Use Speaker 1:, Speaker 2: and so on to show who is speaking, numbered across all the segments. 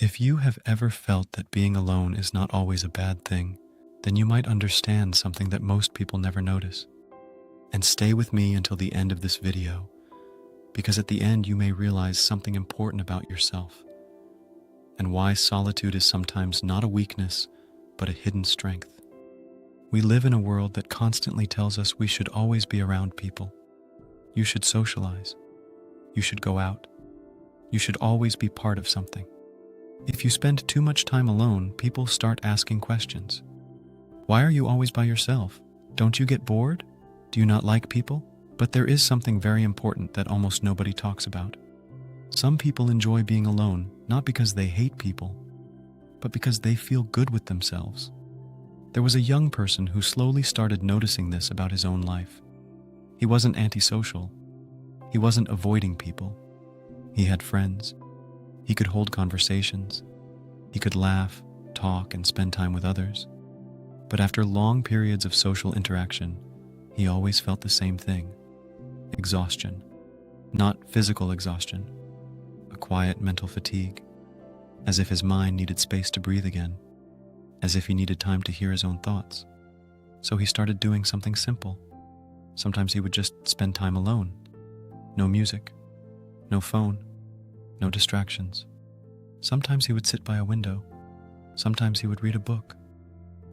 Speaker 1: If you have ever felt that being alone is not always a bad thing, then you might understand something that most people never notice. And stay with me until the end of this video, because at the end you may realize something important about yourself and why solitude is sometimes not a weakness, but a hidden strength. We live in a world that constantly tells us we should always be around people. You should socialize. You should go out. You should always be part of something. If you spend too much time alone, people start asking questions. Why are you always by yourself? Don't you get bored? Do you not like people? But there is something very important that almost nobody talks about. Some people enjoy being alone, not because they hate people, but because they feel good with themselves. There was a young person who slowly started noticing this about his own life. He wasn't antisocial. He wasn't avoiding people. He had friends. He could hold conversations. He could laugh, talk, and spend time with others. But after long periods of social interaction, he always felt the same thing: exhaustion. Not physical exhaustion, a quiet mental fatigue, as if his mind needed space to breathe again, as if he needed time to hear his own thoughts. So he started doing something simple. Sometimes he would just spend time alone. No music, no phone, no distractions. Sometimes he would sit by a window. Sometimes he would read a book.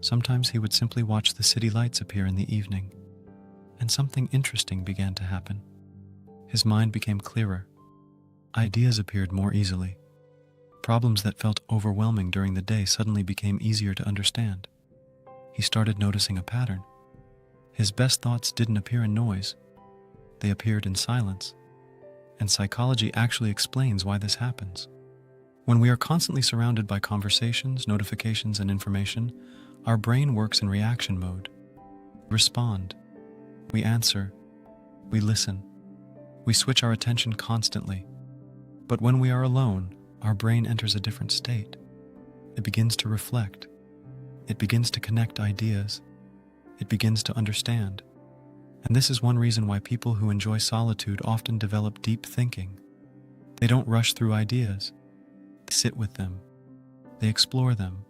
Speaker 1: Sometimes he would simply watch the city lights appear in the evening. And something interesting began to happen. His mind became clearer. Ideas appeared more easily. Problems that felt overwhelming during the day suddenly became easier to understand. He started noticing a pattern. His best thoughts didn't appear in noise. They appeared in silence. And psychology actually explains why this happens. When we are constantly surrounded by conversations, notifications, and information, our brain works in reaction mode. We respond. We answer. We listen. We switch our attention constantly. But when we are alone, our brain enters a different state. It begins to reflect. It begins to connect ideas. It begins to understand. And this is one reason why people who enjoy solitude often develop deep thinking. They don't rush through ideas. They sit with them. They explore them.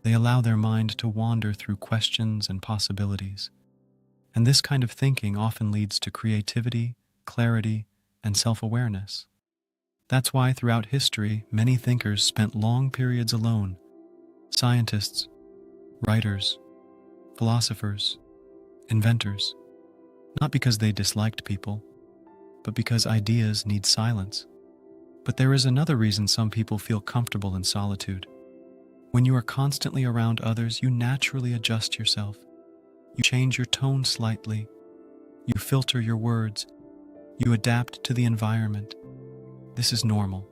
Speaker 1: They allow their mind to wander through questions and possibilities. And this kind of thinking often leads to creativity, clarity, and self-awareness. That's why throughout history, many thinkers spent long periods alone. Scientists, writers, philosophers, inventors. Not because they disliked people, but because ideas need silence. But there is another reason some people feel comfortable in solitude. When you are constantly around others, you naturally adjust yourself. You change your tone slightly. You filter your words. You adapt to the environment. This is normal.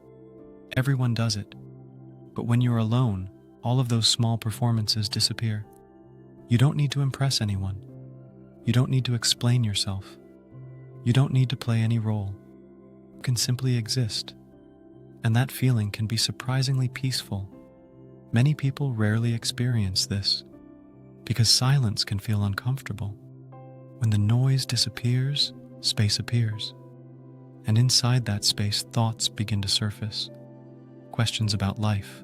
Speaker 1: Everyone does it. But when you're alone, all of those small performances disappear. You don't need to impress anyone. You don't need to explain yourself. You don't need to play any role. You can simply exist. And that feeling can be surprisingly peaceful. Many people rarely experience this because silence can feel uncomfortable. When the noise disappears, space appears. And inside that space, thoughts begin to surface. Questions about life,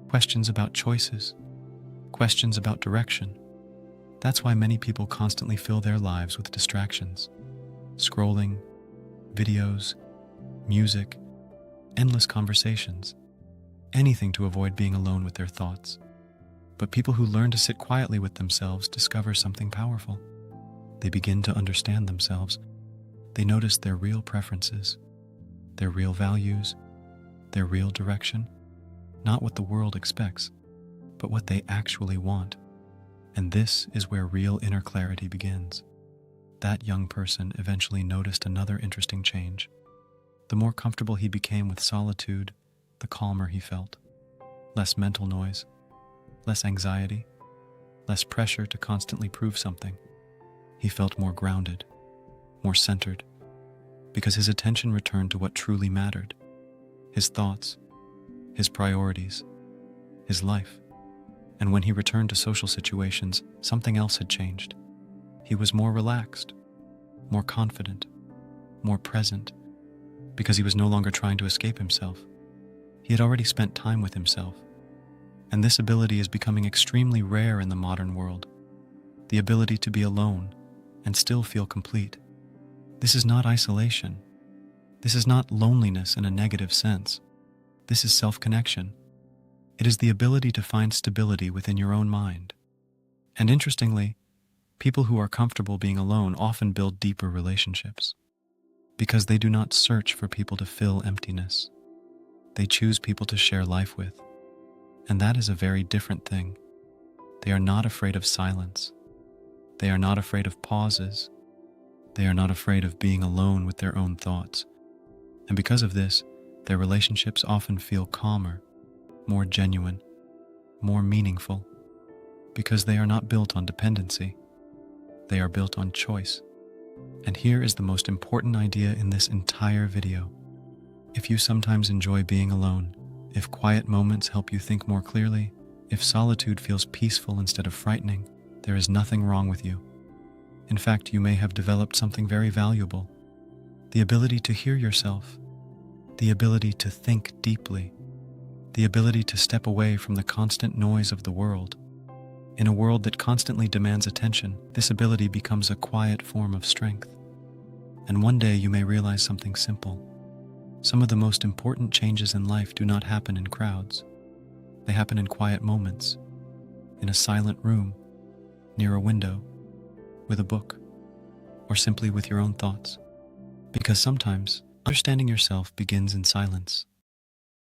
Speaker 1: questions about choices, questions about direction. That's why many people constantly fill their lives with distractions. Scrolling, videos, music, endless conversations. Anything to avoid being alone with their thoughts. But people who learn to sit quietly with themselves discover something powerful. They begin to understand themselves. They notice their real preferences, their real values, their real direction. Not what the world expects, but what they actually want. And this is where real inner clarity begins. That young person eventually noticed another interesting change. The more comfortable he became with solitude, the calmer he felt. Less mental noise, less anxiety, less pressure to constantly prove something. He felt more grounded, more centered, because his attention returned to what truly mattered: his thoughts, his priorities, his life. And when he returned to social situations, something else had changed. He was more relaxed, more confident, more present, because he was no longer trying to escape himself. He had already spent time with himself. And this ability is becoming extremely rare in the modern world. The ability to be alone and still feel complete. This is not isolation. This is not loneliness in a negative sense. This is self-connection. It is the ability to find stability within your own mind. And interestingly, people who are comfortable being alone often build deeper relationships because they do not search for people to fill emptiness. They choose people to share life with. And that is a very different thing. They are not afraid of silence. They are not afraid of pauses. They are not afraid of being alone with their own thoughts. And because of this, their relationships often feel calmer, more genuine, more meaningful, because they are not built on dependency. They are built on choice. And here is the most important idea in this entire video. If you sometimes enjoy being alone, if quiet moments help you think more clearly, if solitude feels peaceful instead of frightening, there is nothing wrong with you. In fact, you may have developed something very valuable. The ability to hear yourself, the ability to think deeply, the ability to step away from the constant noise of the world. In a world that constantly demands attention, this ability becomes a quiet form of strength. And one day you may realize something simple. Some of the most important changes in life do not happen in crowds. They happen in quiet moments, in a silent room, near a window, with a book, or simply with your own thoughts. Because sometimes, understanding yourself begins in silence.